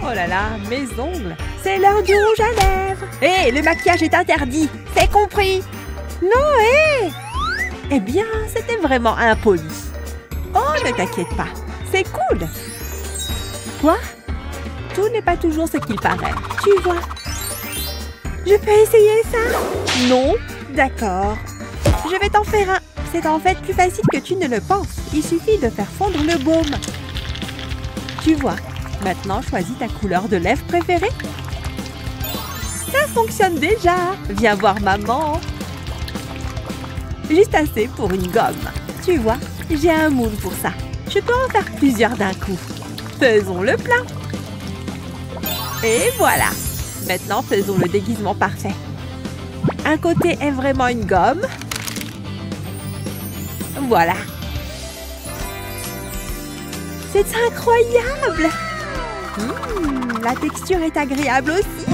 Oh là là, mes ongles. C'est l'heure du rouge à lèvres. Hé, le maquillage est interdit. C'est compris. Non, hé. Eh bien, c'était vraiment impoli. Oh, ne t'inquiète pas. C'est cool. Quoi? Tout n'est pas toujours ce qu'il paraît. Tu vois? Je peux essayer ça? Non? D'accord. Je vais t'en faire un. C'est en fait plus facile que tu ne le penses. Il suffit de faire fondre le baume. Tu vois? Maintenant, choisis ta couleur de lèvres préférée. Ça fonctionne déjà. Viens voir maman. Juste assez pour une gomme. Tu vois, j'ai un moule pour ça. Je peux en faire plusieurs d'un coup. Faisons le plein. Et voilà. Maintenant, faisons le déguisement parfait. Un côté est vraiment une gomme. Voilà. C'est incroyable. La texture est agréable aussi.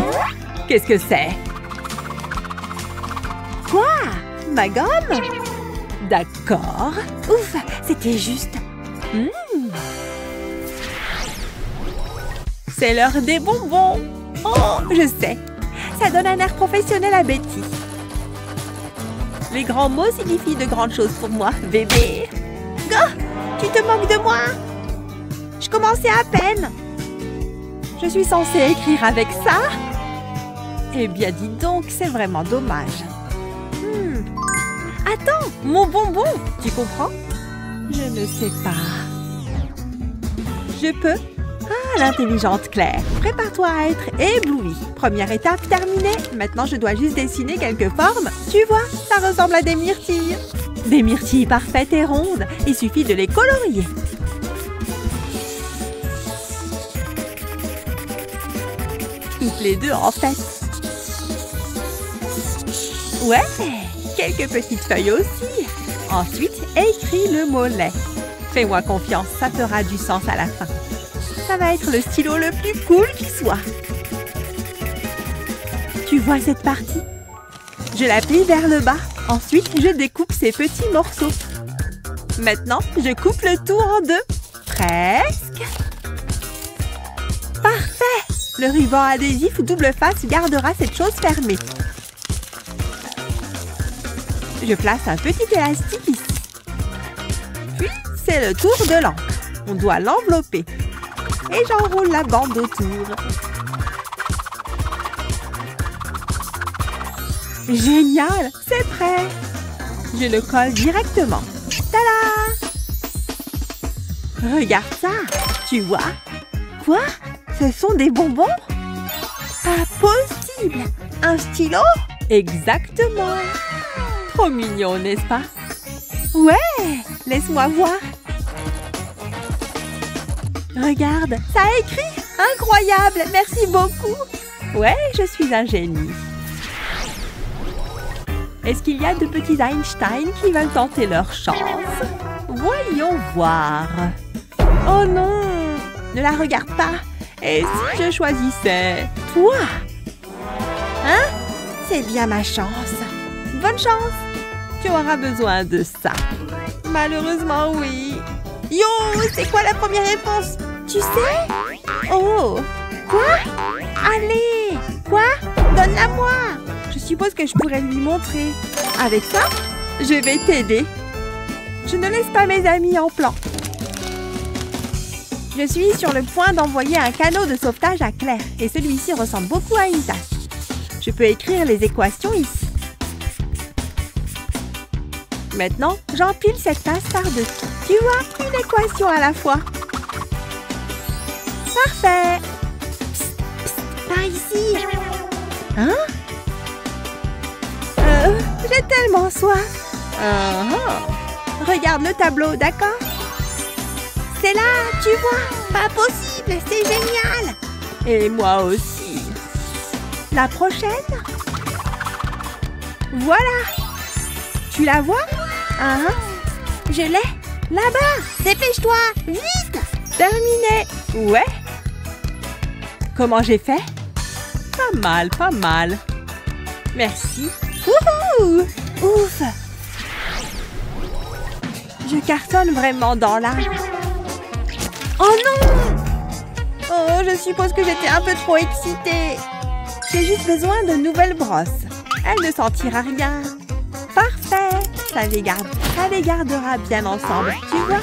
Qu'est-ce que c'est? Quoi? Ma gomme? D'accord. Ouf, c'était juste. C'est l'heure des bonbons. Oh, je sais. Ça donne un air professionnel à Betty. Les grands mots signifient de grandes choses pour moi, bébé. Oh, tu te moques de moi? Je commençais à peine. Je suis censée écrire avec ça? Eh bien, dis donc, c'est vraiment dommage. Attends, mon bonbon, tu comprends? Je ne sais pas. Je peux? Ah, l'intelligente Claire. Prépare-toi à être éblouie. Première étape terminée. Maintenant, je dois juste dessiner quelques formes. Tu vois, ça ressemble à des myrtilles. Des myrtilles parfaites et rondes. Il suffit de les colorier. Toutes les deux, en fait. Ouais, quelques petites feuilles aussi. Ensuite, écris le mot lait. Fais-moi confiance, ça fera du sens à la fin. Ça va être le stylo le plus cool qui soit. Tu vois cette partie? Je la plie vers le bas. Ensuite, je découpe ces petits morceaux. Maintenant, je coupe le tout en deux. Presque. Parfait! Le ruban adhésif double face gardera cette chose fermée. Je place un petit élastique ici. Puis, c'est le tour de l'encre. On doit l'envelopper. Et j'enroule la bande autour. Génial! C'est prêt! Je le colle directement. Tada! Regarde ça! Tu vois? Quoi? Ce sont des bonbons? Pas possible! Un stylo? Exactement! Trop mignon, n'est-ce pas? Ouais! Laisse-moi voir. Regarde, ça a écrit! Incroyable! Merci beaucoup! Ouais, je suis un génie. Est-ce qu'il y a de petits Einstein qui veulent tenter leur chance? Voyons voir. Oh non! Ne la regarde pas! Et si je choisissais toi? Hein? C'est bien ma chance. Bonne chance! Tu auras besoin de ça. Malheureusement, oui. Yo, c'est quoi la première réponse? Tu sais? Oh! Quoi? Allez! Quoi? Donne-la-moi! Je suppose que je pourrais lui montrer. Avec ça, je vais t'aider. Je ne laisse pas mes amis en plan. Je suis sur le point d'envoyer un canot de sauvetage à Claire. Et celui-ci ressemble beaucoup à une tasse. Je peux écrire les équations ici. Maintenant, j'empile cette tasse par-dessus. Tu vois, une équation à la fois. Parfait! Psst, psst, par ici! Hein? J'ai tellement soif! Regarde le tableau, d'accord? C'est là, tu vois! Pas possible, c'est génial! Et moi aussi! La prochaine? Voilà! Tu la vois? Je l'ai! Là-bas! Dépêche-toi! Vite! Terminé! Ouais! Comment j'ai fait? Pas mal, pas mal. Merci. Wouhou! Ouf! Je cartonne vraiment dans l'art. Oh non! Oh, je suppose que j'étais un peu trop excitée. J'ai juste besoin de nouvelles brosses. Elle ne sentira rien. Parfait. Ça les gardera bien ensemble, tu vois.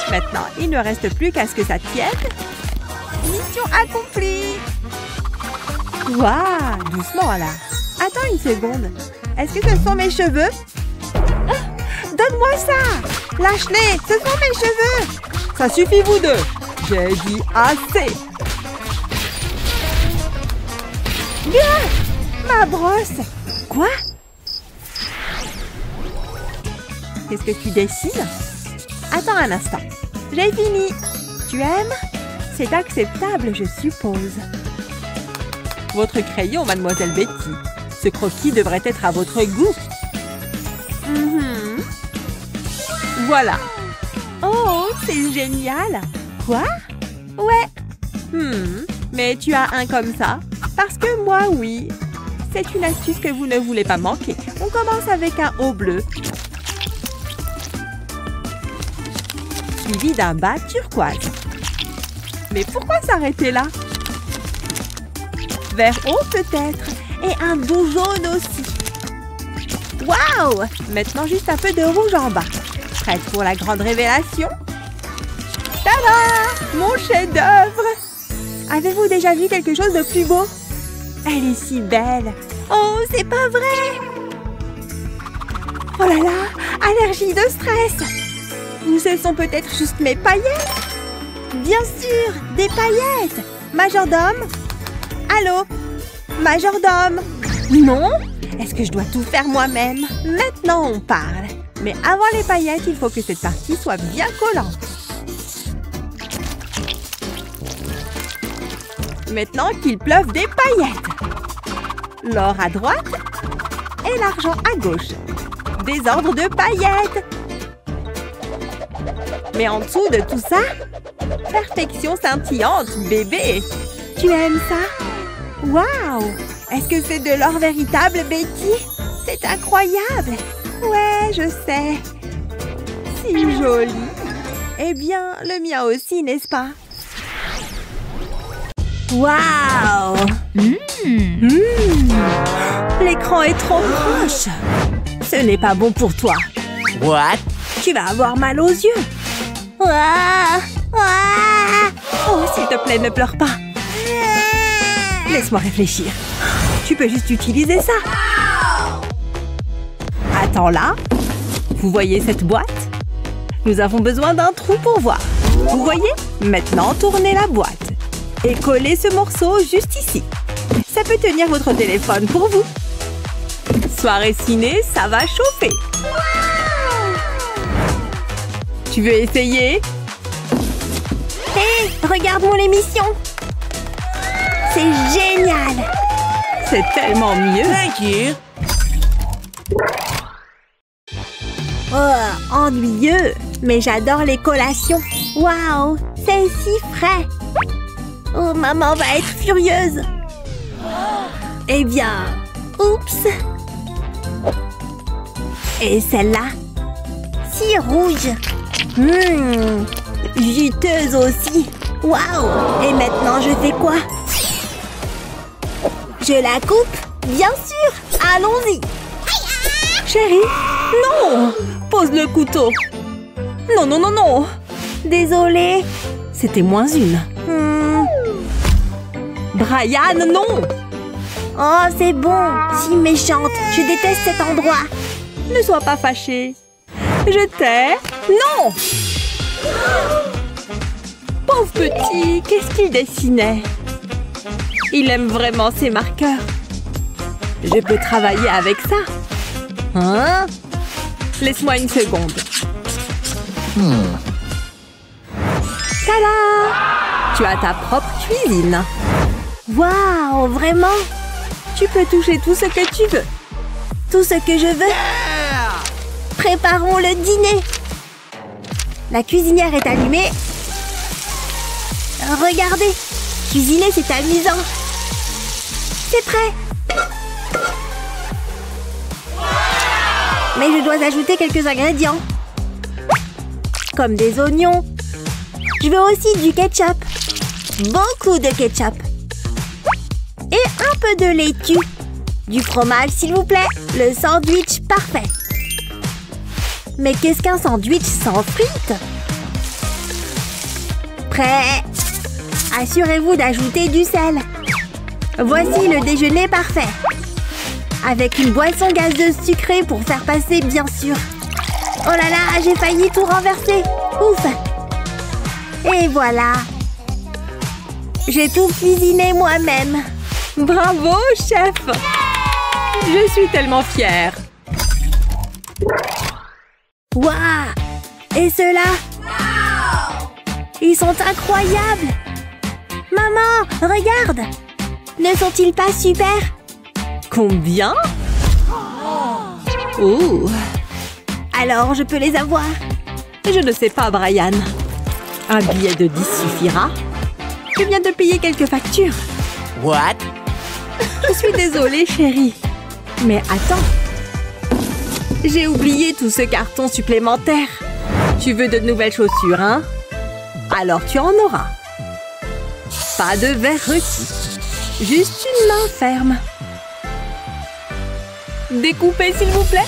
Maintenant, il ne reste plus qu'à ce que ça tienne. Mission accomplie. Waouh, doucement là. Attends une seconde. Est-ce que ce sont mes cheveux? Donne-moi ça. Lâche-les, ce sont mes cheveux. Ça suffit vous deux. J'ai dit assez. Bien. Ma brosse. Quoi? Qu'est-ce que tu dessines? Attends un instant. J'ai fini. Tu aimes? C'est acceptable, je suppose. Votre crayon, mademoiselle Betty. Ce croquis devrait être à votre goût. Voilà. Oh, c'est génial. Quoi? Ouais. Mais tu as un comme ça? Parce que moi, oui. C'est une astuce que vous ne voulez pas manquer. On commence avec un haut bleu. Suivi d'un bas turquoise. Mais pourquoi s'arrêter là? Vert haut peut-être. Et un doux jaune aussi. Waouh! Maintenant juste un peu de rouge en bas. Prête pour la grande révélation? Tada! Mon chef-d'œuvre! Avez-vous déjà vu quelque chose de plus beau? Elle est si belle. Oh, c'est pas vrai! Oh là là! Allergie de stress! Ou ce sont peut-être juste mes paillettes? Bien sûr! Des paillettes! Majordome? Allô? Majordome? Non? Est-ce que je dois tout faire moi-même? Maintenant, on parle. Mais avant les paillettes, il faut que cette partie soit bien collante. Maintenant qu'il pleuve des paillettes. L'or à droite et l'argent à gauche. Désordre de paillettes. Mais en dessous de tout ça, perfection scintillante, bébé. Tu aimes ça? Waouh! Est-ce que c'est de l'or véritable, Betty? C'est incroyable! Ouais, je sais. Si joli. Eh bien, le mien aussi, n'est-ce pas? Waouh! L'écran est trop proche. Ce n'est pas bon pour toi. What? Tu vas avoir mal aux yeux. Oh, s'il te plaît, ne pleure pas. Laisse-moi réfléchir. Tu peux juste utiliser ça. Attends là. Vous voyez cette boîte? Nous avons besoin d'un trou pour voir. Vous voyez? Maintenant, tournez la boîte. Et collez ce morceau juste ici. Ça peut tenir votre téléphone pour vous. Soirée ciné, ça va chauffer. Tu veux essayer? Hé, regarde mon émission. C'est génial. C'est tellement mieux. Thank you. Oh, ennuyeux. Mais j'adore les collations. Waouh, c'est si frais. Oh, maman va être furieuse. Eh bien, oups. Et celle-là? Si rouge. Juteuse aussi. Waouh. Et maintenant, je fais quoi? Je la coupe? Bien sûr. Allons-y. Chérie, non. Pose le couteau. Non, non, non, non. Désolée. C'était moins une. Brian, non. Oh, c'est bon. Si méchante. Je déteste cet endroit. Ne sois pas fâchée. Je t'ai. Non. Pauvre petit, qu'est-ce qu'il dessinait? Il aime vraiment ses marqueurs. Je peux travailler avec ça. Hein? Laisse-moi une seconde. Tada! Tu as ta propre cuisine. Waouh, vraiment? Tu peux toucher tout ce que tu veux. Tout ce que je veux. Préparons le dîner. La cuisinière est allumée. Regardez. Cuisiner, c'est amusant. C'est prêt. Mais je dois ajouter quelques ingrédients. Comme des oignons. Je veux aussi du ketchup. Beaucoup de ketchup. Et un peu de laitue. Du fromage, s'il vous plaît. Le sandwich parfait. Mais qu'est-ce qu'un sandwich sans frites? Prêt? Assurez-vous d'ajouter du sel. Voici le déjeuner parfait. Avec une boisson gazeuse sucrée pour faire passer, bien sûr. Oh là là, j'ai failli tout renverser. Ouf! Et voilà. J'ai tout cuisiné moi-même. Bravo, chef! Je suis tellement fière. Waouh! Et ceux-là? Ils sont incroyables! Maman, regarde! Ne sont-ils pas super? Combien? Oh! Alors, je peux les avoir? Je ne sais pas, Brian. Un billet de 10 suffira? Je viens de payer quelques factures. What? Je suis désolée, chérie. Mais attends. J'ai oublié tout ce carton supplémentaire. Tu veux de nouvelles chaussures, hein? Alors tu en auras. Pas de verre requis. Juste une main ferme. Découpez, s'il vous plaît.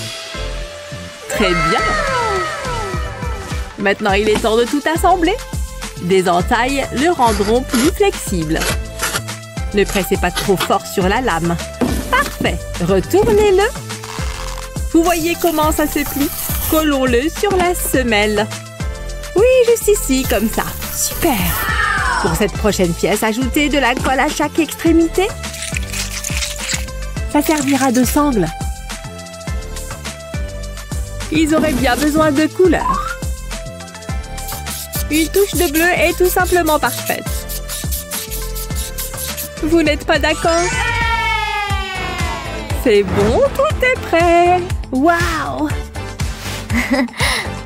Très bien. Maintenant, il est temps de tout assembler. Des entailles le rendront plus flexible. Ne pressez pas trop fort sur la lame. Parfait. Retournez-le. Vous voyez comment ça se plie? Collons-le sur la semelle. Oui, juste ici, comme ça. Super. Pour cette prochaine pièce, ajoutez de la colle à chaque extrémité. Ça servira de sangle. Ils auraient bien besoin de couleurs. Une touche de bleu est tout simplement parfaite. Vous n'êtes pas d'accord? C'est bon, tout est prêt. Waouh!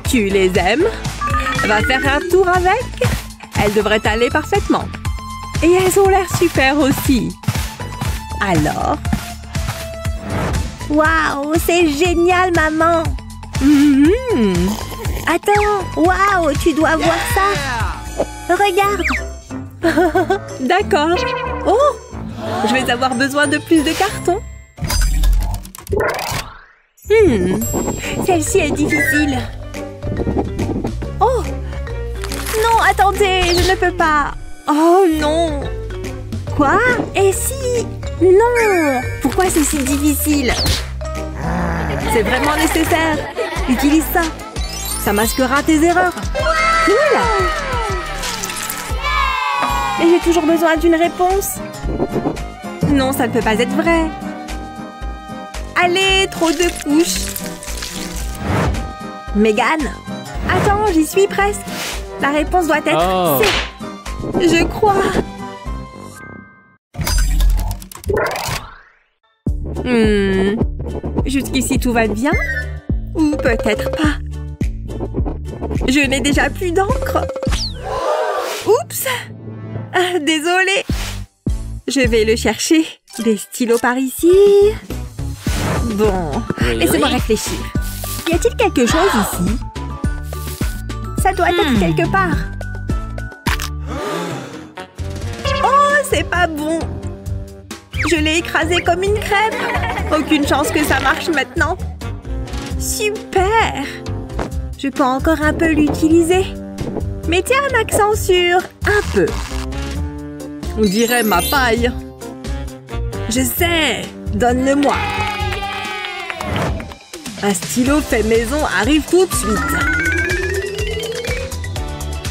Tu les aimes? Va faire un tour avec. Elles devraient aller parfaitement. Et elles ont l'air super aussi. Alors? Waouh, c'est génial, maman! Attends, waouh, tu dois voir ça! Regarde! D'accord. Oh! Je vais avoir besoin de plus de cartons. Celle-ci est difficile. Oh! Non, attendez, je ne peux pas. Oh non! Quoi? Et si? Non! Pourquoi c'est si difficile? C'est vraiment nécessaire. Utilise ça. Ça masquera tes erreurs. Cool! Et j'ai toujours besoin d'une réponse. Non, ça ne peut pas être vrai. Allez, trop de couches. Megan, attends, j'y suis presque. La réponse doit être C. Je crois. Jusqu'ici, tout va bien? Ou peut-être pas. Je n'ai déjà plus d'encre. Oups! Ah, désolée. Je vais le chercher. Des stylos par ici. Bon, laissez-moi réfléchir. Y a-t-il quelque chose ici? Ça doit être quelque part. Oh, c'est pas bon. Je l'ai écrasé comme une crêpe. Aucune chance que ça marche maintenant. Super! Je peux encore un peu l'utiliser. Mettez un accent sur un peu. On dirait ma paille. Je sais. Donne-le-moi. Un stylo fait maison arrive tout de suite.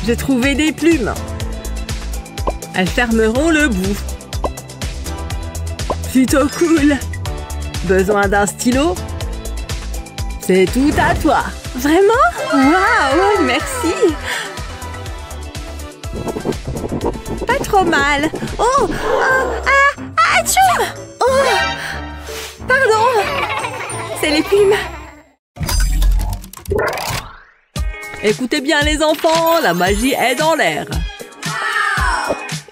J'ai trouvé des plumes. Elles fermeront le bout. Plutôt cool. Besoin d'un stylo? C'est tout à toi. Vraiment? Waouh, merci. Pas trop mal. Oh, atchou! Oh, pardon. C'est les plumes. Écoutez bien les enfants, la magie est dans l'air.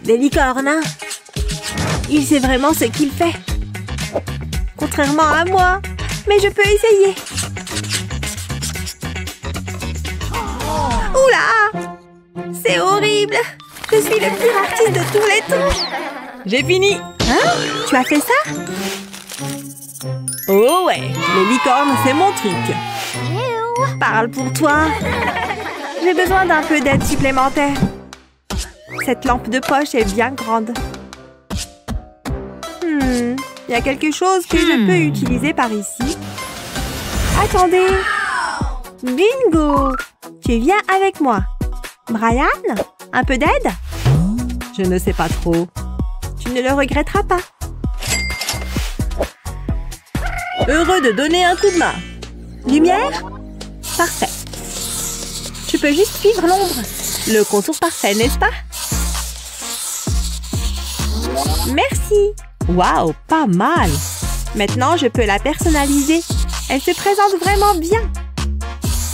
Des licornes, hein? Il sait vraiment ce qu'il fait. Contrairement à moi. Mais je peux essayer. Oula! C'est horrible! Je suis le pire artiste de tous les temps. J'ai fini. Hein? Tu as fait ça? Oh ouais, les licornes, c'est mon truc. Parle pour toi. J'ai besoin d'un peu d'aide supplémentaire. Cette lampe de poche est bien grande. Il y a quelque chose que je peux utiliser par ici. Attendez. Bingo! Tu viens avec moi. Brian, un peu d'aide? Je ne sais pas trop. Tu ne le regretteras pas. Heureux de donner un coup de main. Lumière? Parfait. Tu peux juste suivre l'ombre. Le contour parfait, n'est-ce pas? Merci. Waouh, pas mal. Maintenant, je peux la personnaliser. Elle se présente vraiment bien.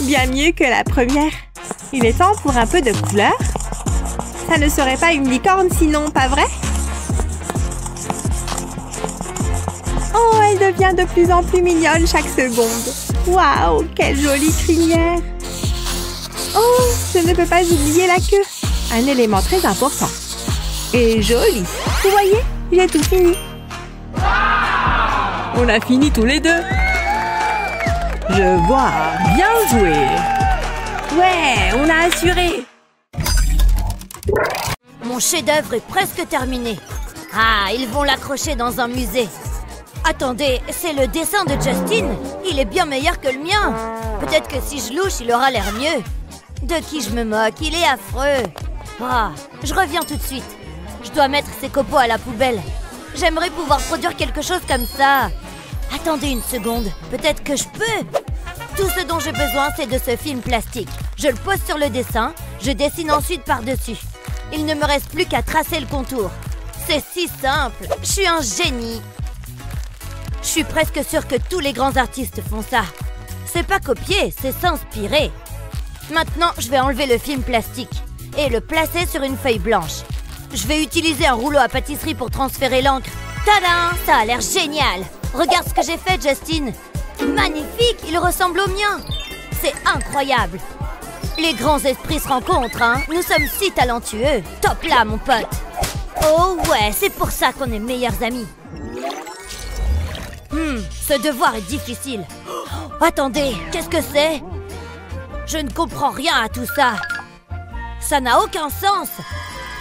Bien mieux que la première. Il est temps pour un peu de couleur. Ça ne serait pas une licorne sinon, pas vrai? Oh, elle devient de plus en plus mignonne chaque seconde. Waouh, quelle jolie crinière. Oh, je ne peux pas oublier la queue. Un élément très important. Et joli. Vous voyez, j'ai tout fini. On a fini tous les deux. Je vois. Bien joué. Ouais, on a assuré. Mon chef-d'œuvre est presque terminé. Ah, ils vont l'accrocher dans un musée. Attendez, c'est le dessin de Justin. Il est bien meilleur que le mien. Peut-être que si je louche, il aura l'air mieux. De qui je me moque? Il est affreux. Ah, je reviens tout de suite. Je dois mettre ces copeaux à la poubelle. J'aimerais pouvoir produire quelque chose comme ça. Attendez une seconde. Peut-être que je peux. Tout ce dont j'ai besoin, c'est de ce film plastique. Je le pose sur le dessin. Je dessine ensuite par-dessus. Il ne me reste plus qu'à tracer le contour. C'est si simple. Je suis un génie. Je suis presque sûre que tous les grands artistes font ça. C'est pas copier, c'est s'inspirer. Maintenant, je vais enlever le film plastique et le placer sur une feuille blanche. Je vais utiliser un rouleau à pâtisserie pour transférer l'encre. Tadam! Ça a l'air génial! Regarde ce que j'ai fait, Justin! Magnifique! Il ressemble au mien! C'est incroyable! Les grands esprits se rencontrent, hein? Nous sommes si talentueux! Top là, mon pote! Oh ouais, c'est pour ça qu'on est meilleurs amis! Ce devoir est difficile. Oh, attendez, qu'est-ce que c'est? Je ne comprends rien à tout ça. Ça n'a aucun sens.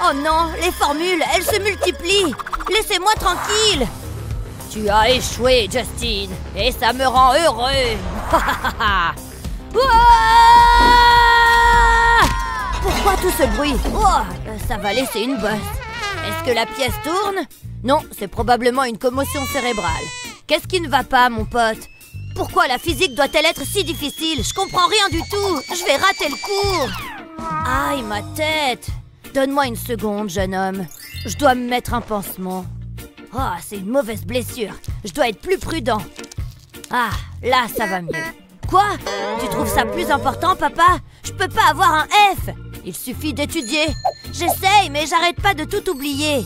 Oh non, les formules, elles se multiplient. Laissez-moi tranquille. Tu as échoué, Justin, et ça me rend heureux. Pourquoi tout ce bruit? Ça va laisser une bosse. Est-ce que la pièce tourne? Non, c'est probablement une commotion cérébrale. Qu'est-ce qui ne va pas, mon pote? Pourquoi la physique doit-elle être si difficile? Je comprends rien du tout. Je vais rater le cours. Aïe, ma tête. Donne-moi une seconde, jeune homme. Je dois me mettre un pansement. Oh, c'est une mauvaise blessure. Je dois être plus prudent. Ah, là, ça va mieux. Quoi? Tu trouves ça plus important, papa? Je peux pas avoir un F. Il suffit d'étudier. J'essaye, mais j'arrête pas de tout oublier.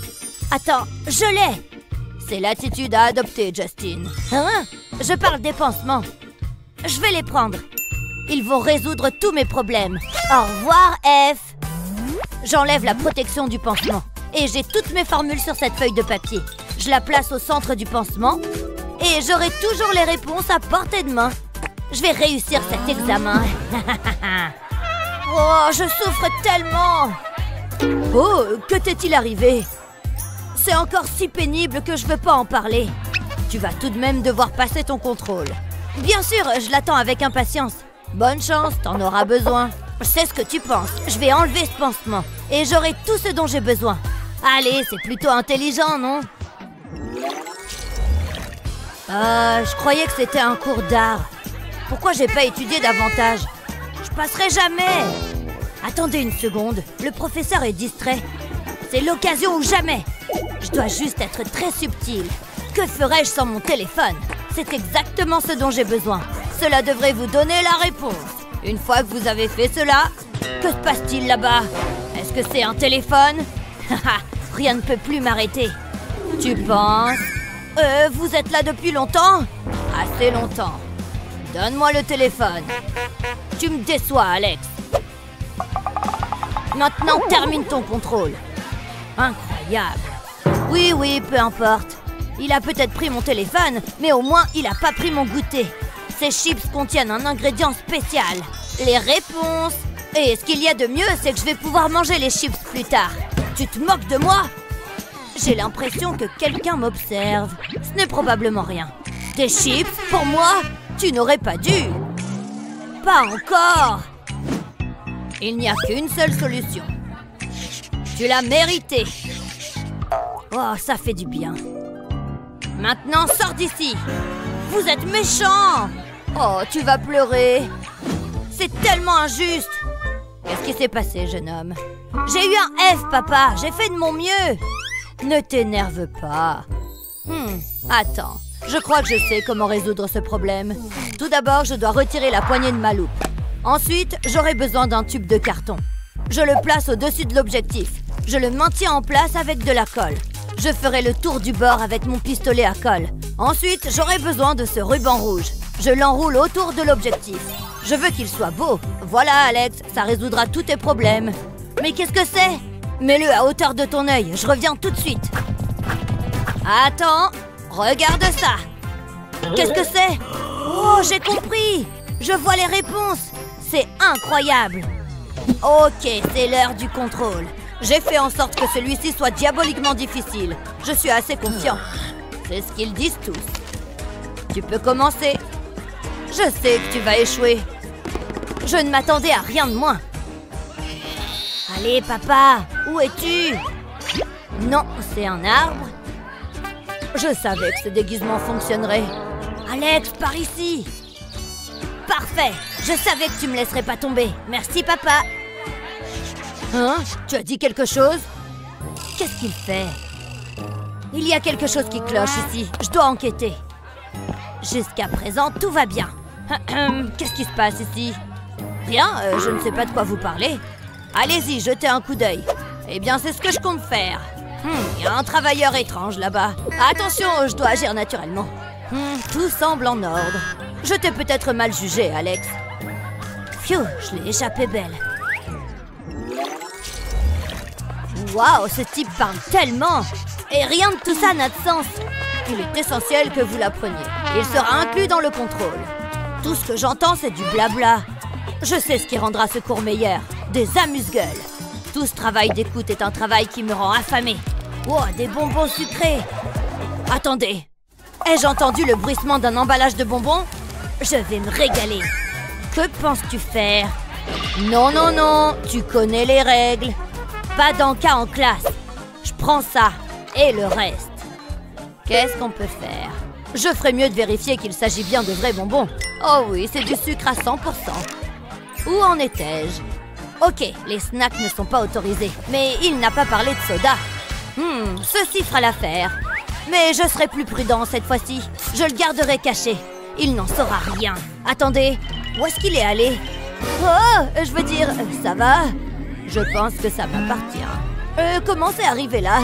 Attends, je l'ai. C'est l'attitude à adopter, Justin. Hein? Je parle des pansements. Je vais les prendre. Ils vont résoudre tous mes problèmes. Au revoir, F. J'enlève la protection du pansement. Et j'ai toutes mes formules sur cette feuille de papier. Je la place au centre du pansement. Et j'aurai toujours les réponses à portée de main. Je vais réussir cet examen. Oh, je souffre tellement. Oh, que t'est-il arrivé? C'est encore si pénible que je veux pas en parler. Tu vas tout de même devoir passer ton contrôle. Bien sûr, je l'attends avec impatience. Bonne chance, t'en auras besoin. Je sais ce que tu penses. Je vais enlever ce pansement. Et j'aurai tout ce dont j'ai besoin. Allez, c'est plutôt intelligent, non? Je croyais que c'était un cours d'art. Pourquoi j'ai pas étudié davantage? Je passerai jamais. Attendez une seconde. Le professeur est distrait. C'est l'occasion ou jamais. Je dois juste être très subtil. Que ferais-je sans mon téléphone? C'est exactement ce dont j'ai besoin. Cela devrait vous donner la réponse. Une fois que vous avez fait cela, que se passe-t-il là-bas? Est-ce que c'est un téléphone? Rien ne peut plus m'arrêter. Tu penses? Vous êtes là depuis longtemps? Assez longtemps. Donne-moi le téléphone. Tu me déçois, Alex. Maintenant, termine ton contrôle. Incroyable. Oui, peu importe. Il a peut-être pris mon téléphone, mais au moins, il a pas pris mon goûter. Ces chips contiennent un ingrédient spécial. Les réponses. Et ce qu'il y a de mieux, c'est que je vais pouvoir manger les chips plus tard. Tu te moques de moi? J'ai l'impression que quelqu'un m'observe. Ce n'est probablement rien. Des chips pour moi? Tu n'aurais pas dû. Pas encore. Il n'y a qu'une seule solution. Tu l'as mérité. Oh, ça fait du bien. Maintenant, sors d'ici. Vous êtes méchant. Oh, tu vas pleurer. C'est tellement injuste. Qu'est-ce qui s'est passé, jeune homme? J'ai eu un F, papa. J'ai fait de mon mieux. Ne t'énerve pas. Attends. Je crois que je sais comment résoudre ce problème. Tout d'abord, je dois retirer la poignée de ma loupe. Ensuite, j'aurai besoin d'un tube de carton. Je le place au-dessus de l'objectif. Je le maintiens en place avec de la colle. Je ferai le tour du bord avec mon pistolet à colle. Ensuite, j'aurai besoin de ce ruban rouge. Je l'enroule autour de l'objectif. Je veux qu'il soit beau. Voilà, Alex, ça résoudra tous tes problèmes. Mais qu'est-ce que c'est? Mets-le à hauteur de ton œil. Je reviens tout de suite. Attends. Regarde ça. Qu'est-ce que c'est? Oh, j'ai compris. Je vois les réponses. C'est incroyable. Ok, c'est l'heure du contrôle. J'ai fait en sorte que celui-ci soit diaboliquement difficile. Je suis assez confiant. C'est ce qu'ils disent tous. Tu peux commencer. Je sais que tu vas échouer. Je ne m'attendais à rien de moins. Allez, papa, où es-tu? Non, c'est un arbre. Je savais que ce déguisement fonctionnerait. Alex, par ici. Parfait. Je savais que tu me laisserais pas tomber. Merci, papa. Hein? Tu as dit quelque chose? Qu'est-ce qu'il fait? Il y a quelque chose qui cloche ici. Je dois enquêter. Jusqu'à présent, tout va bien. Qu'est-ce qui se passe ici? Rien, je ne sais pas de quoi vous parlez. Allez-y, jetez un coup d'œil. Eh bien, c'est ce que je compte faire. Il y a un travailleur étrange là-bas. Attention, je dois agir naturellement. Tout semble en ordre. Je t'ai peut-être mal jugé, Alex. Phew, je l'ai échappé belle. Waouh, ce type parle tellement. Et rien de tout ça n'a de sens. Il est essentiel que vous l'appreniez. Il sera inclus dans le contrôle. Tout ce que j'entends, c'est du blabla. Je sais ce qui rendra ce cours meilleur. Des amuse-gueules. Tout ce travail d'écoute est un travail qui me rend affamé. Oh, des bonbons sucrés. Attendez. Ai-je entendu le bruissement d'un emballage de bonbons? Je vais me régaler. Que penses-tu faire? Non, non, non. Tu connais les règles. Pas d'encas en classe. Je prends ça. Et le reste. Qu'est-ce qu'on peut faire? Je ferais mieux de vérifier qu'il s'agit bien de vrais bonbons. Oh oui, c'est du sucre à 100%. Où en étais-je? Ok, les snacks ne sont pas autorisés. Mais il n'a pas parlé de soda. Ceci fera l'affaire. Mais je serai plus prudent cette fois-ci. Je le garderai caché. Il n'en saura rien. Attendez, où est-ce qu'il est allé? Oh, je veux dire, ça va? Je pense que ça m'appartient. Comment c'est arrivé là?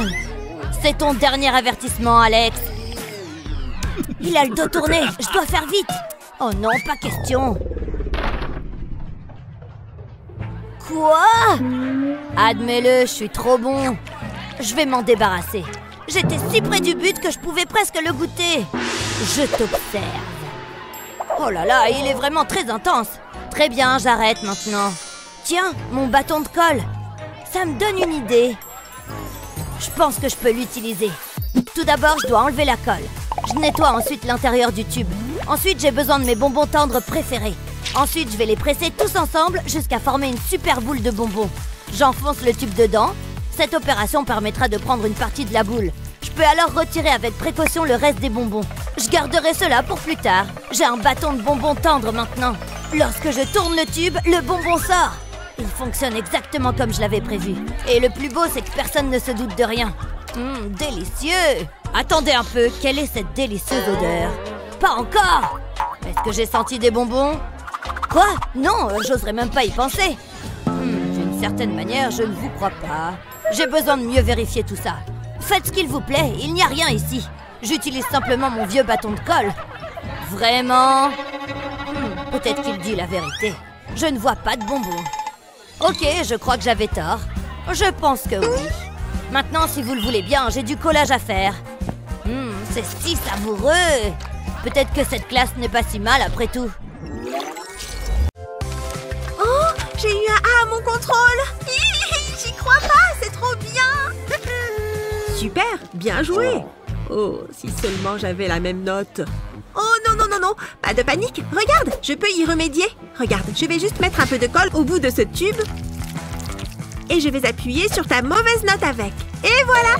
C'est ton dernier avertissement, Alex. Il a le dos tourné. Je dois faire vite. Oh non, pas question. Quoi? Admets-le, je suis trop bon. Je vais m'en débarrasser. J'étais si près du but que je pouvais presque le goûter. Je t'observe. Oh là là, il est vraiment très intense. Très bien, j'arrête maintenant. Tiens, mon bâton de colle. Ça me donne une idée. Je pense que je peux l'utiliser. Tout d'abord, je dois enlever la colle. Je nettoie ensuite l'intérieur du tube. Ensuite, j'ai besoin de mes bonbons tendres préférés. Ensuite, je vais les presser tous ensemble jusqu'à former une super boule de bonbons. J'enfonce le tube dedans. Cette opération permettra de prendre une partie de la boule. Je peux alors retirer avec précaution le reste des bonbons. Je garderai cela pour plus tard. J'ai un bâton de bonbons tendres maintenant. Lorsque je tourne le tube, le bonbon sort. Il fonctionne exactement comme je l'avais prévu. Et le plus beau, c'est que personne ne se doute de rien. Délicieux! Attendez un peu, quelle est cette délicieuse odeur? Pas encore! Est-ce que j'ai senti des bonbons? Quoi? Non, j'oserais même pas y penser. D'une certaine manière, je ne vous crois pas. J'ai besoin de mieux vérifier tout ça. Faites ce qu'il vous plaît, il n'y a rien ici. J'utilise simplement mon vieux bâton de colle. Vraiment? Peut-être qu'il dit la vérité. Je ne vois pas de bonbons. Ok, je crois que j'avais tort. Je pense que oui. Maintenant, si vous le voulez bien, j'ai du collage à faire. C'est si savoureux. Peut-être que cette classe n'est pas si mal après tout. Oh, j'ai eu un A à mon contrôle. J'y crois pas, c'est trop bien. Super, bien joué. Oh, si seulement j'avais la même note. Oh non, non, non, non, pas de panique. Regarde, je peux y remédier. Regarde, je vais juste mettre un peu de colle au bout de ce tube. Et je vais appuyer sur ta mauvaise note avec. Et voilà.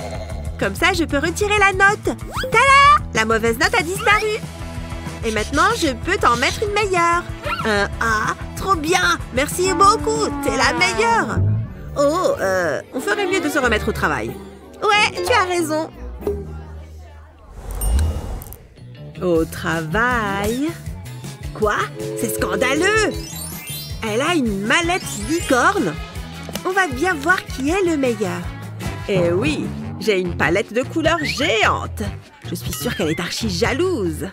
Comme ça, je peux retirer la note. Tada! La mauvaise note a disparu. Et maintenant, je peux t'en mettre une meilleure. Un A, trop bien. Merci beaucoup, t'es la meilleure. Oh, on ferait mieux de se remettre au travail. Ouais, tu as raison. Au travail? Quoi? C'est scandaleux! Elle a une mallette licorne? On va bien voir qui est le meilleur. Eh oui, j'ai une palette de couleurs géante. Je suis sûre qu'elle est archi jalouse.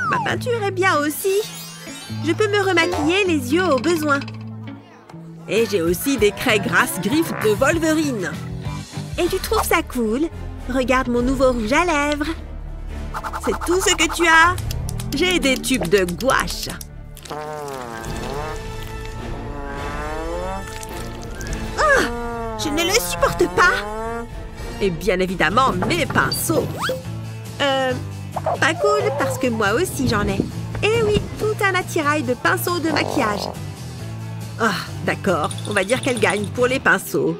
Ma peinture est bien aussi. Je peux me remaquiller les yeux au besoin. Et j'ai aussi des craies grasses griffes de Wolverine. Et tu trouves ça cool? Regarde mon nouveau rouge à lèvres. C'est tout ce que tu as? J'ai des tubes de gouache. Oh, je ne le supporte pas. Et bien évidemment, mes pinceaux. Pas cool parce que moi aussi j'en ai. Eh oui, tout un attirail de pinceaux de maquillage. Ah, d'accord. On va dire qu'elle gagne pour les pinceaux.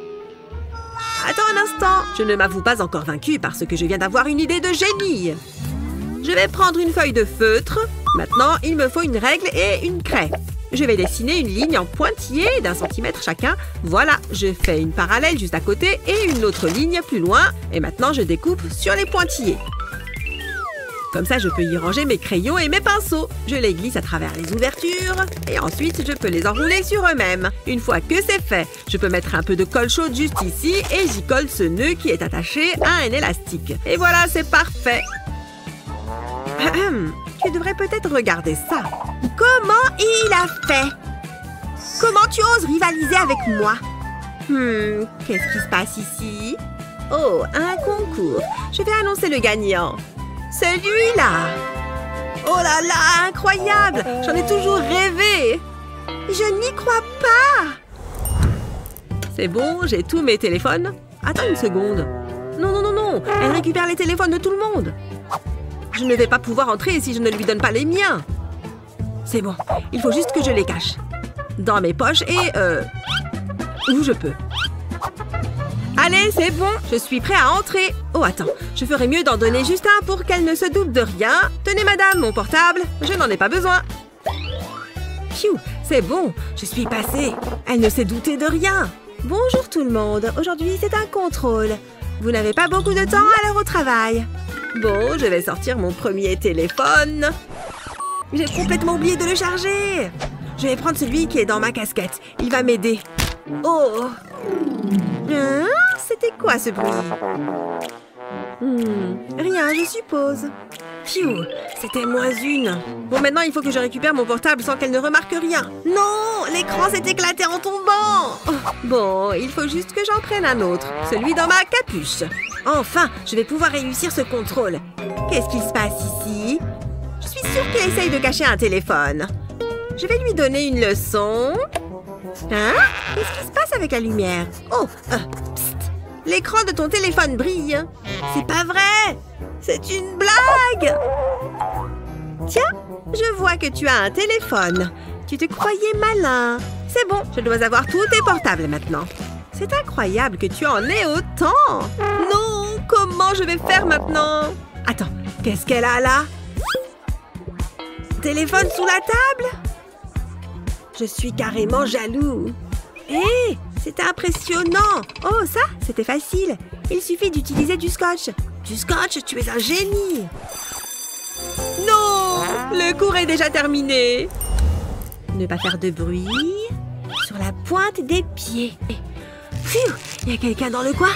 Attends un instant. Je ne m'avoue pas encore vaincue parce que je viens d'avoir une idée de génie. Je vais prendre une feuille de feutre. Maintenant, il me faut une règle et une craie. Je vais dessiner une ligne en pointillé d'1 centimètre chacun. Voilà, je fais une parallèle juste à côté et une autre ligne plus loin. Et maintenant, je découpe sur les pointillés. Comme ça, je peux y ranger mes crayons et mes pinceaux. Je les glisse à travers les ouvertures. Et ensuite, je peux les enrouler sur eux-mêmes. Une fois que c'est fait, je peux mettre un peu de colle chaude juste ici. Et j'y colle ce nœud qui est attaché à un élastique. Et voilà, c'est parfait. Tu devrais peut-être regarder ça. Comment il a fait? Comment tu oses rivaliser avec moi? Qu'est-ce qui se passe ici? Oh, un concours. Je vais annoncer le gagnant. Celui-là! Oh là là, incroyable! J'en ai toujours rêvé! Je n'y crois pas! C'est bon, j'ai tous mes téléphones. Attends une seconde. Non, non, non, non! Elle récupère les téléphones de tout le monde! Je ne vais pas pouvoir entrer si je ne lui donne pas les miens! C'est bon, il faut juste que je les cache. Dans mes poches et... où je peux. Allez, c'est bon, je suis prêt à entrer. Oh, attends, je ferais mieux d'en donner juste un pour qu'elle ne se doute de rien. Tenez, madame, mon portable, je n'en ai pas besoin. Pfiou, c'est bon, je suis passée. Elle ne s'est doutée de rien. Bonjour tout le monde, aujourd'hui c'est un contrôle. Vous n'avez pas beaucoup de temps à l'heure au travail. Bon, je vais sortir mon premier téléphone. J'ai complètement oublié de le charger. Je vais prendre celui qui est dans ma casquette. Il va m'aider. Oh! C'était quoi ce bruit? Rien, je suppose. Pfiou, c'était -1. Bon, maintenant, il faut que je récupère mon portable sans qu'elle ne remarque rien. Non, l'écran s'est éclaté en tombant. Oh, bon, il faut juste que j'en prenne un autre. Celui dans ma capuche. Enfin, je vais pouvoir réussir ce contrôle. Qu'est-ce qu'il se passe ici? Je suis sûre qu'elle essaye de cacher un téléphone. Je vais lui donner une leçon. Hein? Qu'est-ce qui se passe avec la lumière? Oh, psst. L'écran de ton téléphone brille. C'est pas vrai! C'est une blague! Tiens, je vois que tu as un téléphone. Tu te croyais malin. C'est bon, je dois avoir tous tes portables maintenant. C'est incroyable que tu en aies autant. Non, comment je vais faire maintenant? Attends, qu'est-ce qu'elle a là? Téléphone sous la table? Je suis carrément jaloux. Hé, c'est impressionnant. Oh, ça, c'était facile. Il suffit d'utiliser du scotch. Du scotch, tu es un génie. Non, le cours est déjà terminé. Ne pas faire de bruit. Sur la pointe des pieds. Pfiou, il y a quelqu'un dans le coin?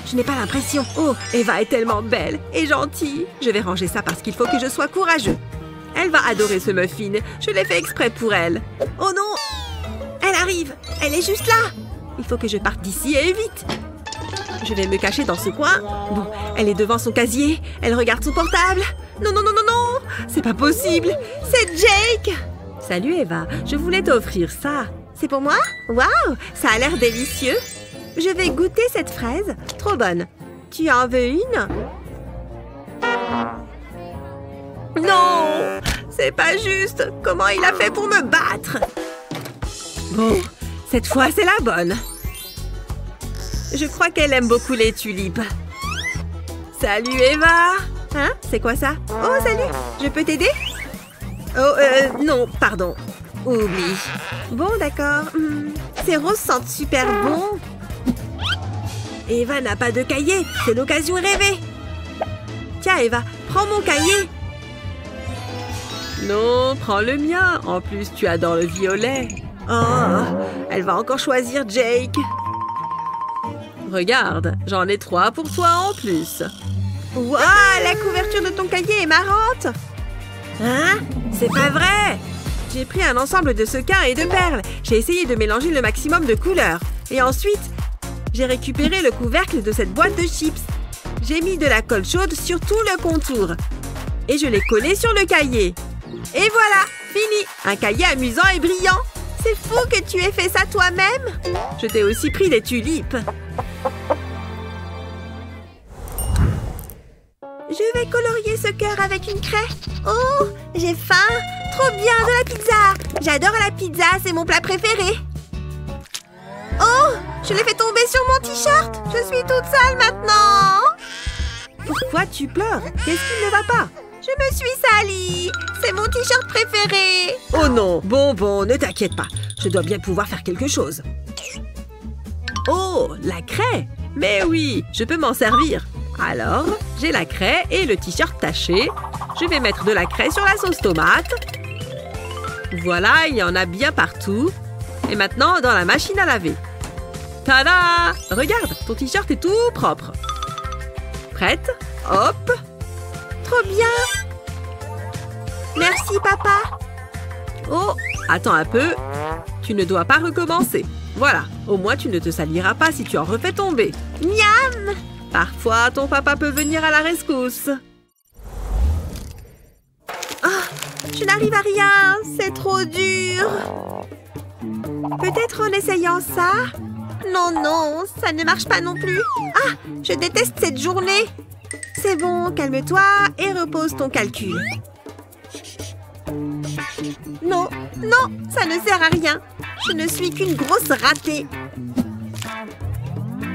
Je n'ai pas l'impression. Oh, Eva est tellement belle et gentille. Je vais ranger ça parce qu'il faut que je sois courageux. Elle va adorer ce muffin. Je l'ai fait exprès pour elle. Oh non! Elle arrive! Elle est juste là! Il faut que je parte d'ici et vite. Je vais me cacher dans ce coin. Bon, elle est devant son casier. Elle regarde son portable. Non, non, non, non, non. C'est pas possible. C'est Jake. Salut Eva, je voulais t'offrir ça. C'est pour moi? Waouh, ça a l'air délicieux. Je vais goûter cette fraise. Trop bonne. Tu en veux une? Non, c'est pas juste. Comment il a fait pour me battre? Bon, cette fois c'est la bonne. Je crois qu'elle aime beaucoup les tulipes. Salut Eva. Hein? C'est quoi ça? Oh, salut. Je peux t'aider? Oh, non, pardon. Oublie. Bon, d'accord. Ces roses sentent super bon. Eva n'a pas de cahier. C'est l'occasion rêvée. Tiens, Eva, prends mon cahier. Non, prends le mien. En plus, tu adores le violet. Oh, elle va encore choisir Jake. Regarde, j'en ai 3 pour toi en plus. Waouh, la couverture de ton cahier est marrante. Hein? C'est pas vrai. J'ai pris un ensemble de sequins et de perles. J'ai essayé de mélanger le maximum de couleurs. Et ensuite, j'ai récupéré le couvercle de cette boîte de chips. J'ai mis de la colle chaude sur tout le contour. Et je l'ai collé sur le cahier. Et voilà, fini. Un cahier amusant et brillant. C'est fou que tu aies fait ça toi-même. Je t'ai aussi pris des tulipes. Je vais colorier ce cœur avec une craie. Oh, j'ai faim. Trop bien, de la pizza. J'adore la pizza, c'est mon plat préféré. Oh, je l'ai fait tomber sur mon t-shirt. Je suis toute sale maintenant. Pourquoi tu pleures? Qu'est-ce qui ne va pas? Je me suis salie. C'est mon t-shirt préféré. Oh non, bon, ne t'inquiète pas. Je dois bien pouvoir faire quelque chose. Oh, la craie. Mais oui, je peux m'en servir. Alors, j'ai la craie et le t-shirt taché. Je vais mettre de la craie sur la sauce tomate. Voilà, il y en a bien partout. Et maintenant, dans la machine à laver. Tada! Regarde, ton t-shirt est tout propre. Prête? Hop! Trop bien! Merci, papa! Oh, attends un peu. Tu ne dois pas recommencer. Voilà, au moins tu ne te saliras pas si tu en refais tomber. Miam! Parfois, ton papa peut venir à la rescousse. Ah, je n'arrive à rien, c'est trop dur. Peut-être en essayant ça? Non, ça ne marche pas non plus. Ah, je déteste cette journée. C'est bon, calme-toi et repose ton calcul. Non, ça ne sert à rien. Je ne suis qu'une grosse ratée.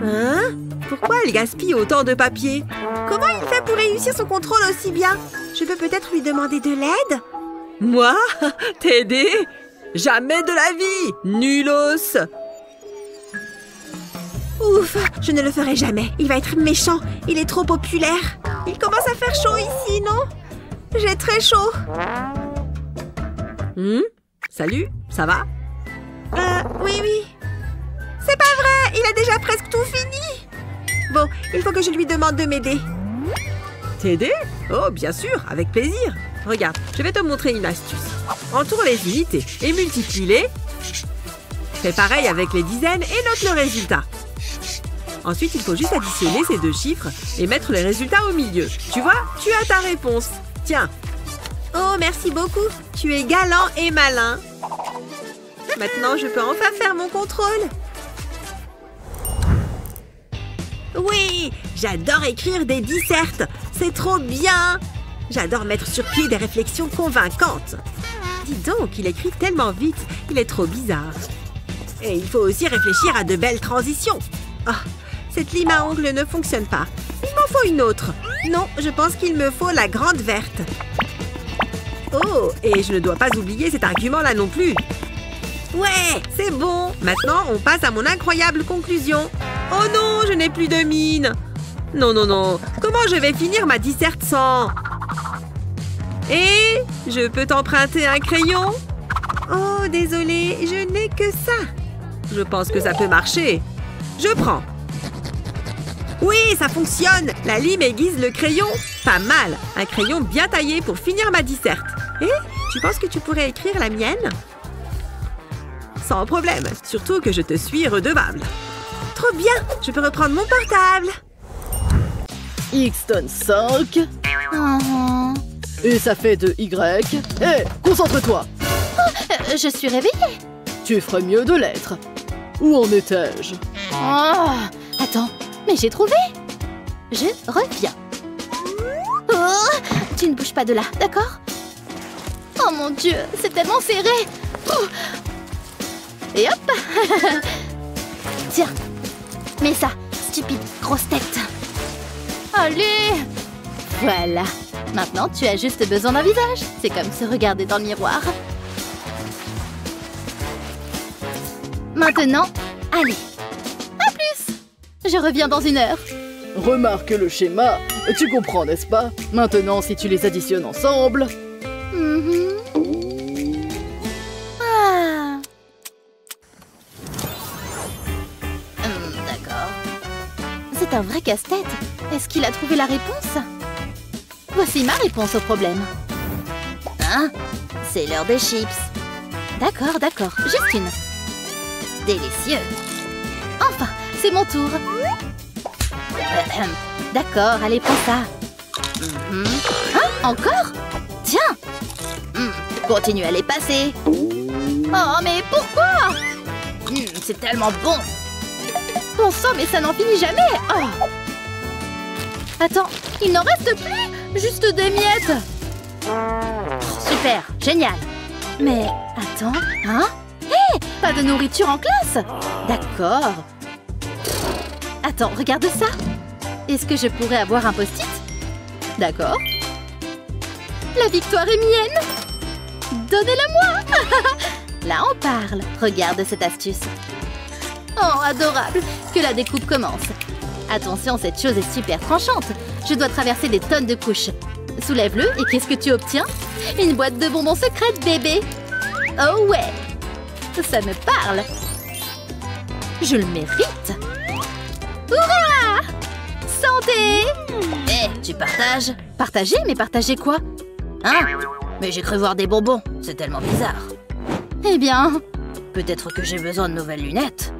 Hein? Pourquoi elle gaspille autant de papier? Comment il fait pour réussir son contrôle aussi bien? Je peux peut-être lui demander de l'aide? Moi? T'aider? Jamais de la vie! Nulos! Ouf, je ne le ferai jamais. Il va être méchant. Il est trop populaire. Il commence à faire chaud ici, non? J'ai très chaud. Salut, ça va? Oui. C'est pas vrai, il a déjà presque tout fini. Bon, il faut que je lui demande de m'aider. T'aider? Oh, bien sûr, avec plaisir. Regarde, je vais te montrer une astuce. Entoure les unités et multiplie-les. Fais pareil avec les dizaines et note le résultat. Ensuite, il faut juste additionner ces 2 chiffres et mettre les résultats au milieu. Tu vois, tu as ta réponse. Tiens. Oh, merci beaucoup. Tu es galant et malin. Maintenant, je peux enfin faire mon contrôle. Oui, j'adore écrire des dissertes. C'est trop bien. J'adore mettre sur pied des réflexions convaincantes. Dis donc, il écrit tellement vite. Il est trop bizarre. Et il faut aussi réfléchir à de belles transitions. Ah, cette lime à ongles ne fonctionne pas. Il m'en faut une autre. Non, je pense qu'il me faut la grande verte. Oh, et je ne dois pas oublier cet argument-là non plus. Ouais, c'est bon. Maintenant, on passe à mon incroyable conclusion. Oh non, je n'ai plus de mine. Non. Comment je vais finir ma disserte sans... Et je peux t'emprunter un crayon? Oh, désolée, je n'ai que ça. Je pense que ça peut marcher. Je prends. Oui, ça fonctionne. La lime aiguise le crayon. Pas mal. Un crayon bien taillé pour finir ma disserte. Et tu penses que tu pourrais écrire la mienne? sans problème. Surtout que je te suis redevable. Trop bien! Je peux reprendre mon portable. X donne 5. Et ça fait de Y. Hé, concentre-toi. Je suis réveillée. Tu ferais mieux de l'être. Où en étais-je? Oh, attends, mais j'ai trouvé. Je reviens. Oh, tu ne bouges pas de là, d'accord? Oh mon Dieu, c'est tellement serré. Oh. Et hop. Tiens, mets ça, stupide grosse tête. Allez. Voilà. Maintenant, tu as juste besoin d'un visage. C'est comme se regarder dans le miroir. Maintenant, allez. À plus. Je reviens dans 1 heure. Remarque le schéma. Tu comprends, n'est-ce pas? Maintenant, si tu les additionnes ensemble... Ah. D'accord. C'est un vrai casse-tête. Est-ce qu'il a trouvé la réponse? Voici ma réponse au problème. Hein? C'est l'heure des chips. D'accord, d'accord. Juste une. Délicieux. Enfin, c'est mon tour. D'accord, allez, prends ça. Hein? Encore? Tiens. Continue à les passer. Oh, mais pourquoi? C'est tellement bon. Bon sang, mais ça n'en finit jamais. Oh. Attends, il n'en reste plus. Juste des miettes. Super, génial. Mais attends, hein? Hé, pas de nourriture en classe. D'accord. Attends, regarde ça. Est-ce que je pourrais avoir un post-it? D'accord. La victoire est mienne. Donnez-la-moi. Là, on parle. Regarde cette astuce. Oh, adorable. Que la découpe commence. Attention, cette chose est super tranchante. Je dois traverser des tonnes de couches. Soulève-le et qu'est-ce que tu obtiens? Une boîte de bonbons secrète, bébé. Oh ouais. Ça me parle. Je le mérite. Hurrah! Santé! Eh, tu partages? Partager? Mais partager quoi? Hein? Mais j'ai cru voir des bonbons. C'est tellement bizarre. Eh bien... Peut-être que j'ai besoin de nouvelles lunettes.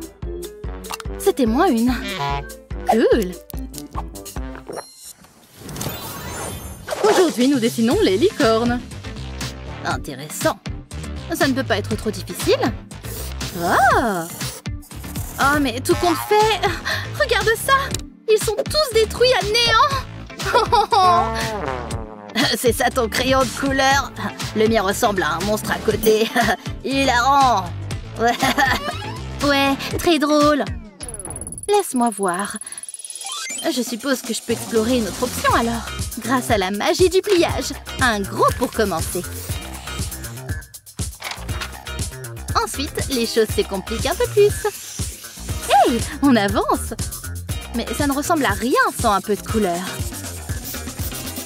C'était moins une. Cool. Aujourd'hui, nous dessinons les licornes. Intéressant. Ça ne peut pas être trop difficile. Oh! Oh, mais tout compte fait... Regarde ça! Ils sont tous détruits à néant. C'est ça ton crayon de couleur? Le mien ressemble à un monstre à côté. Hilarant. Ouais, très drôle. Laisse-moi voir. Je suppose que je peux explorer une autre option alors. Grâce à la magie du pliage. Un gros pour commencer. Ensuite, les choses se compliquent un peu plus. Hey, on avance. Mais ça ne ressemble à rien sans un peu de couleur.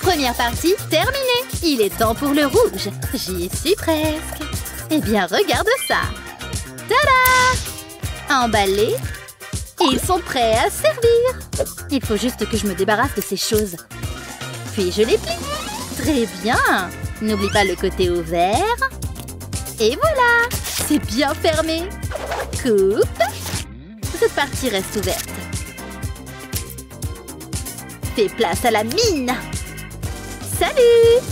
Première partie terminée. Il est temps pour le rouge. J'y suis presque. Eh bien, regarde ça. Tada! Emballés. Ils sont prêts à servir. Il faut juste que je me débarrasse de ces choses. Puis je les plie. Très bien. N'oublie pas le côté ouvert. Et voilà. C'est bien fermé. Coupe. Cette partie reste ouverte. Fais place à la mine. Salut!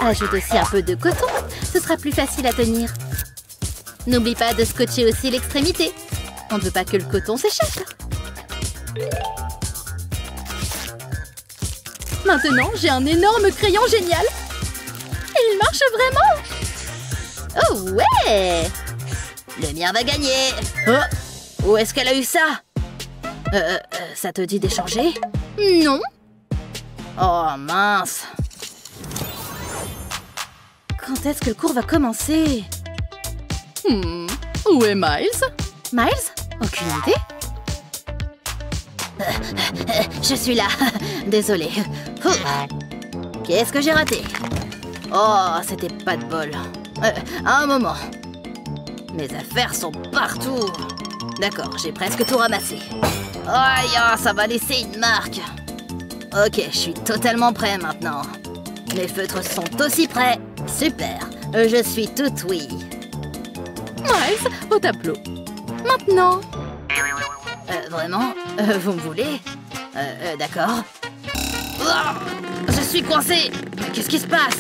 Ajoute aussi un peu de coton. Ce sera plus facile à tenir. N'oublie pas de scotcher aussi l'extrémité. On ne veut pas que le coton s'échappe. Maintenant, j'ai un énorme crayon génial. Il marche vraiment. Oh ouais! Le mien va gagner. Oh! Où est-ce qu'elle a eu ça? Ça te dit d'échanger? Non. Oh mince. Quand est-ce que le cours va commencer? Où est Miles? Miles? Aucune idée. Je suis là. Désolée. Qu'est-ce que j'ai raté? Oh, c'était pas de bol. Un moment. Mes affaires sont partout. D'accord, j'ai presque tout ramassé. Aïe, ça va laisser une marque. Ok, je suis totalement prêt maintenant. Mes feutres sont aussi prêts. Super, je suis toute oui. Miles, au tableau. Maintenant. Vraiment vous me voulez d'accord. Je suis coincée. Qu'est-ce qui se passe?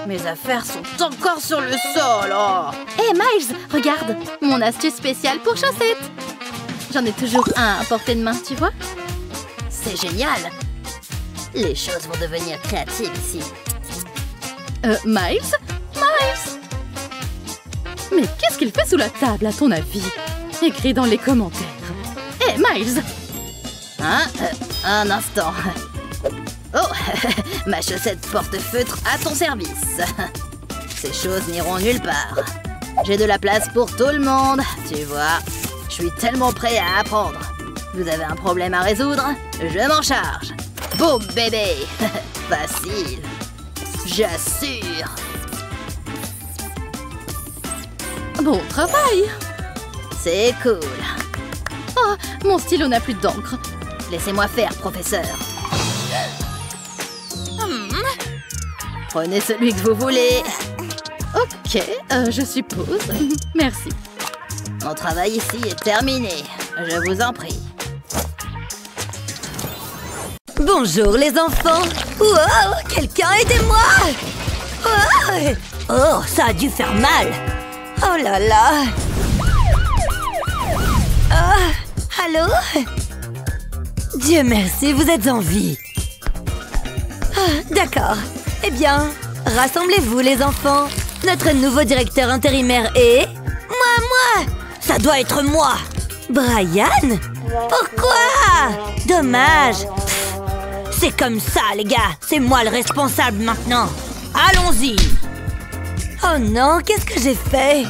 Mes affaires sont encore sur le sol. Hé Miles, regarde. Mon astuce spéciale pour chaussettes. J'en ai toujours un à portée de main, tu vois? C'est génial. Les choses vont devenir créatives ici. Miles? Miles? Mais qu'est-ce qu'il fait sous la table, à ton avis? Écris dans les commentaires. Hé, Miles! Hein? Un instant. Oh, ma chaussette porte-feutre à ton service. Ces choses n'iront nulle part. J'ai de la place pour tout le monde, tu vois. Je suis tellement prêt à apprendre. Vous avez un problème à résoudre? Je m'en charge. Boum, bébé. Facile. J'assure. Bon travail. C'est cool. Oh, mon stylo n'a plus d'encre. Laissez-moi faire, professeur. Prenez celui que vous voulez. Ok, je suppose. Merci. Mon travail ici est terminé. Je vous en prie. Bonjour les enfants. Wow, quelqu'un aidez-moi. Wow. Oh, ça a dû faire mal. Oh là là. Allô? Dieu merci, vous êtes en vie. D'accord. Eh bien, rassemblez-vous les enfants. Notre nouveau directeur intérimaire est... Moi! Ça doit être moi. Brian? Pourquoi? Dommage. C'est comme ça, les gars. C'est moi le responsable maintenant. Allons-y. Oh non, qu'est-ce que j'ai fait?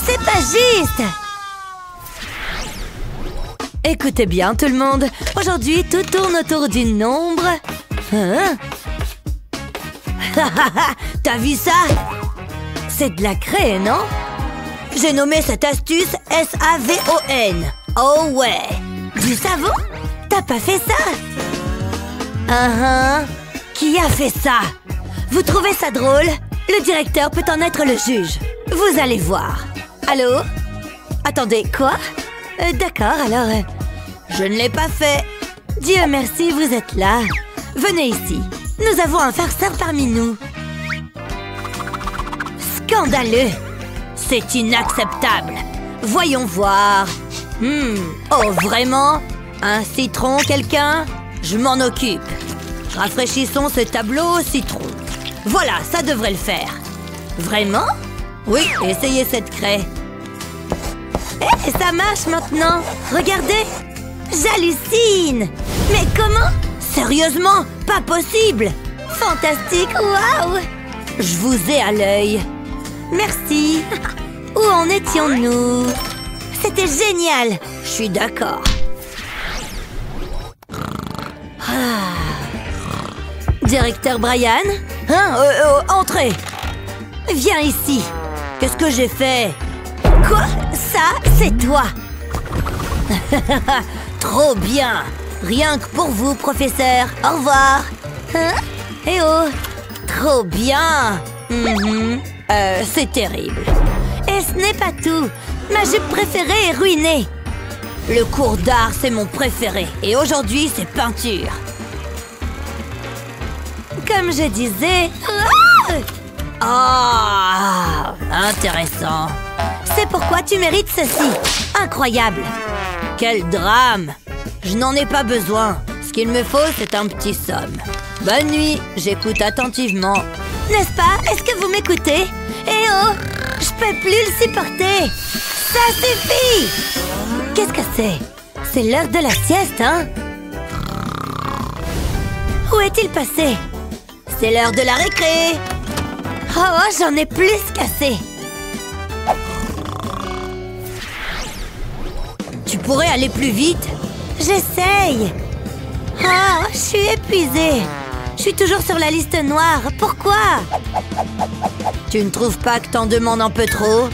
C'est pas juste. Écoutez bien, tout le monde. Aujourd'hui, tout tourne autour du nombre... Hein? T'as vu ça? C'est de la craie, non? J'ai nommé cette astuce S-A-V-O-N. Oh ouais. Du savon? T'as pas fait ça? Qui a fait ça? Vous trouvez ça drôle? Le directeur peut en être le juge. Vous allez voir. Allô? Attendez, quoi? D'accord, alors... je ne l'ai pas fait. Dieu merci, vous êtes là. Venez ici. Nous avons un farceur parmi nous. Scandaleux. C'est inacceptable. Voyons voir. Oh, vraiment? Un citron, quelqu'un? Je m'en occupe. Rafraîchissons ce tableau au citron. Voilà, ça devrait le faire. Vraiment? Oui, essayez cette craie. Eh, ça marche maintenant. Regardez. J'hallucine. Mais comment? Sérieusement? Pas possible. Fantastique, waouh. Je vous ai à l'œil. Merci. Où en étions-nous? C'était génial. Je suis d'accord. Directeur Brian? Entrez. Viens ici. Qu'est-ce que j'ai fait? Quoi? Ça, c'est toi. Trop bien. Rien que pour vous, professeur. Au revoir. Hein? Eh oh. Trop bien. C'est terrible. Et ce n'est pas tout. Ma jupe préférée est ruinée. Le cours d'art, c'est mon préféré. Et aujourd'hui, c'est peinture. Comme je disais... Ah, intéressant. C'est pourquoi tu mérites ceci. Incroyable. Quel drame. Je n'en ai pas besoin. Ce qu'il me faut, c'est un petit somme. Bonne nuit. J'écoute attentivement. N'est-ce pas? Est-ce que vous m'écoutez? Eh oh! Je peux plus le supporter. Ça suffit. Qu'est-ce que c'est? C'est l'heure de la sieste, hein? Où est-il passé? C'est l'heure de la récré. Oh, j'en ai plus qu'assez. Tu pourrais aller plus vite? J'essaye. Oh, je suis épuisée. Je suis toujours sur la liste noire. Pourquoi? Tu ne trouves pas que t'en demandes un peu trop?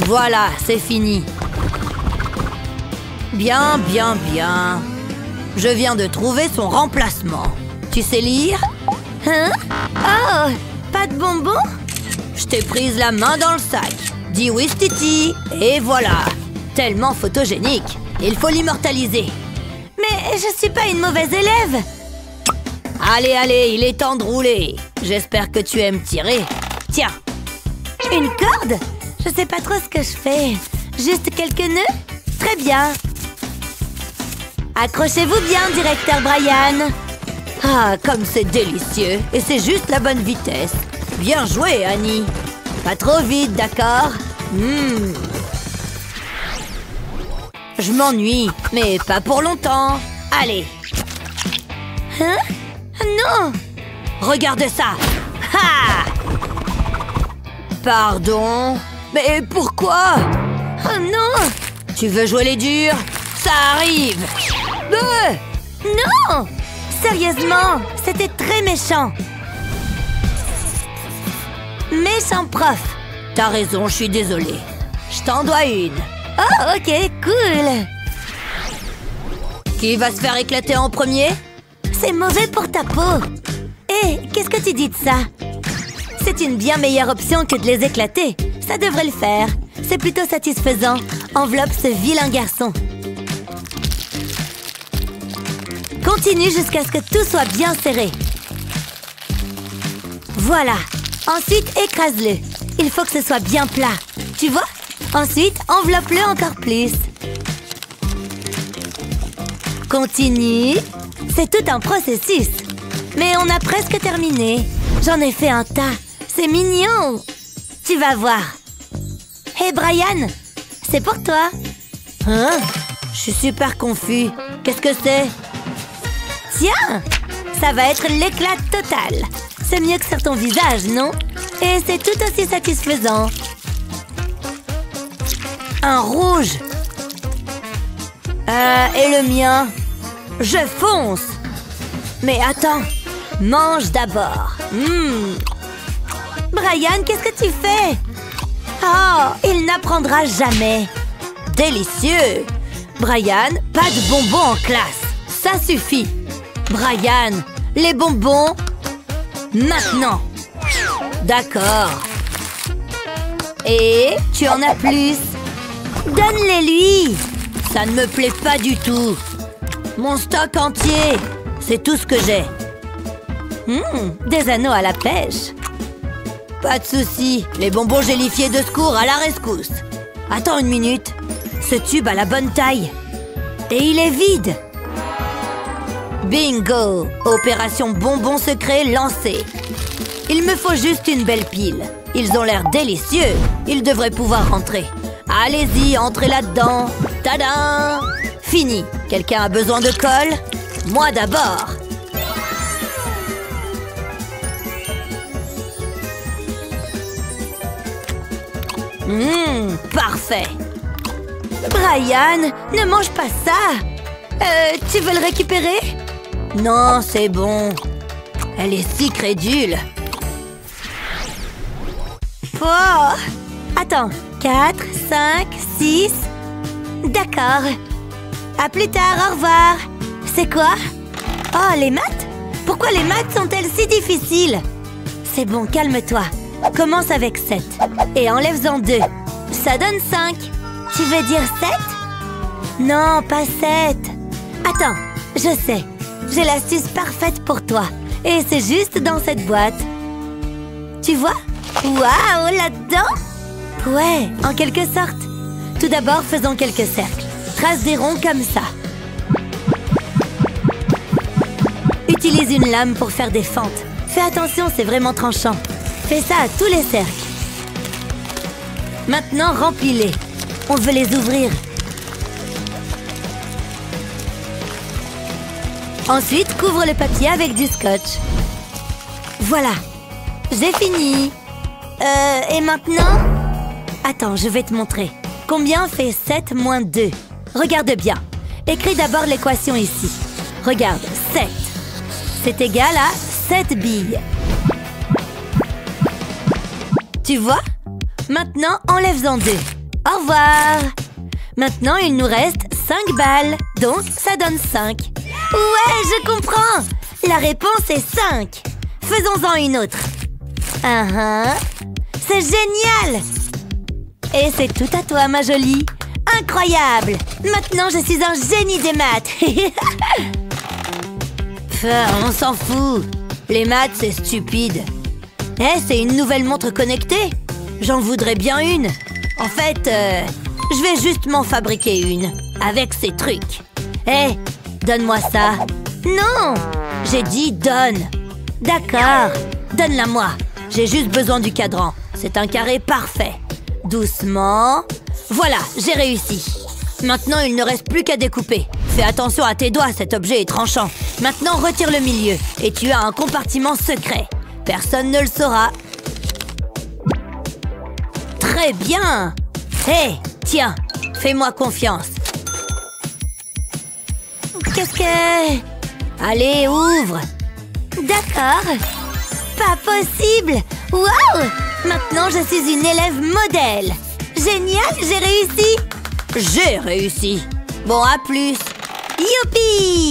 Voilà, c'est fini. Bien, bien, bien. Je viens de trouver son remplacement. Tu sais lire? Hein? Oh, pas de bonbons? Je t'ai prise la main dans le sac. Dis oui, Titi. Et voilà. Tellement photogénique. Il faut l'immortaliser. Mais je suis pas une mauvaise élève. Allez, allez, il est temps de rouler. J'espère que tu aimes tirer. Tiens. Une corde? Je sais pas trop ce que je fais. Juste quelques nœuds? Très bien. Accrochez-vous bien, directeur Brian. Ah, comme c'est délicieux. Et c'est juste la bonne vitesse. Bien joué, Annie. Pas trop vite, d'accord? Je m'ennuie, mais pas pour longtemps. Allez. Hein? Non! Regardez ça! Ha! Pardon? Mais pourquoi? Oh non! Tu veux jouer les durs? Ça arrive! Non! Sérieusement, c'était très méchant. Méchant prof. T'as raison, je suis désolée. Je t'en dois une. Oh, ok, cool. Qui va se faire éclater en premier? C'est mauvais pour ta peau. Hé, qu'est-ce que tu dis de ça? C'est une bien meilleure option que de les éclater. Ça devrait le faire. C'est plutôt satisfaisant. Enveloppe ce vilain garçon. Continue jusqu'à ce que tout soit bien serré. Voilà. Ensuite, écrase-le. Il faut que ce soit bien plat. Tu vois? Ensuite, enveloppe-le encore plus. Continue. C'est tout un processus. Mais on a presque terminé. J'en ai fait un tas. C'est mignon. Tu vas voir. Hey Brian, c'est pour toi. Hein? Je suis super confus. Qu'est-ce que c'est? Tiens, ça va être l'éclat total. C'est mieux que sur ton visage, non? Et c'est tout aussi satisfaisant. Un rouge. Et le mien? Je fonce. Mais attends, mange d'abord. Brian, qu'est-ce que tu fais? Oh, il n'apprendra jamais. Délicieux. Brian, pas de bonbons en classe. Ça suffit. Brian, les bonbons, maintenant. D'accord. Et tu en as plus? Donne-les-lui. Ça ne me plaît pas du tout. Mon stock entier. C'est tout ce que j'ai. Des anneaux à la pêche. Pas de souci. Les bonbons gélifiés de secours à la rescousse. Attends une minute. Ce tube a la bonne taille. Et il est vide. Bingo! Opération bonbon secret lancée. Il me faut juste une belle pile. Ils ont l'air délicieux. Ils devraient pouvoir rentrer. Allez-y, entrez là-dedans. Tadam! Fini. Quelqu'un a besoin de colle? Moi d'abord. Parfait. Brian, ne mange pas ça. Tu veux le récupérer? Non, c'est bon. Elle est si crédule. Oh! Attends. 4, 5, 6... D'accord. À plus tard, au revoir. C'est quoi? Oh, les maths? Pourquoi les maths sont-elles si difficiles? C'est bon, calme-toi. Commence avec 7. Et enlève-en 2. Ça donne 5. Tu veux dire 7? Non, pas 7. Attends, je sais. J'ai l'astuce parfaite pour toi. Et c'est juste dans cette boîte. Tu vois? Waouh, là-dedans? Ouais, en quelque sorte. Tout d'abord, faisons quelques cercles. Trace des ronds comme ça. Utilise une lame pour faire des fentes. Fais attention, c'est vraiment tranchant. Fais ça à tous les cercles. Maintenant, remplis-les. On veut les ouvrir. Ensuite, couvre le papier avec du scotch. Voilà. J'ai fini. Et maintenant? Attends, je vais te montrer. Combien fait 7 moins 2? Regarde bien. Écris d'abord l'équation ici. Regarde, 7. C'est égal à 7 billes. Tu vois? Maintenant, enlève-en 2. Au revoir. Maintenant, il nous reste 5 balles. Donc, ça donne 5. Ouais, je comprends. La réponse est 5. Faisons-en une autre. C'est génial! Et c'est tout à toi, ma jolie. Incroyable! Maintenant, je suis un génie des maths. On s'en fout. Les maths, c'est stupide. C'est une nouvelle montre connectée? J'en voudrais bien une. En fait, je vais juste m'en fabriquer une. Avec ces trucs. Donne-moi ça. Non! J'ai dit donne. D'accord. Donne-la-moi. J'ai juste besoin du cadran. C'est un carré parfait. Doucement. Voilà, j'ai réussi. Maintenant, il ne reste plus qu'à découper. Fais attention à tes doigts, cet objet est tranchant. Maintenant, retire le milieu. Et tu as un compartiment secret. Personne ne le saura. Très bien. Tiens, fais-moi confiance. Qu'est-ce que... Allez, ouvre. D'accord. Pas possible. Waouh! Maintenant, je suis une élève modèle. Génial, j'ai réussi. J'ai réussi. Bon, à plus. Youpi!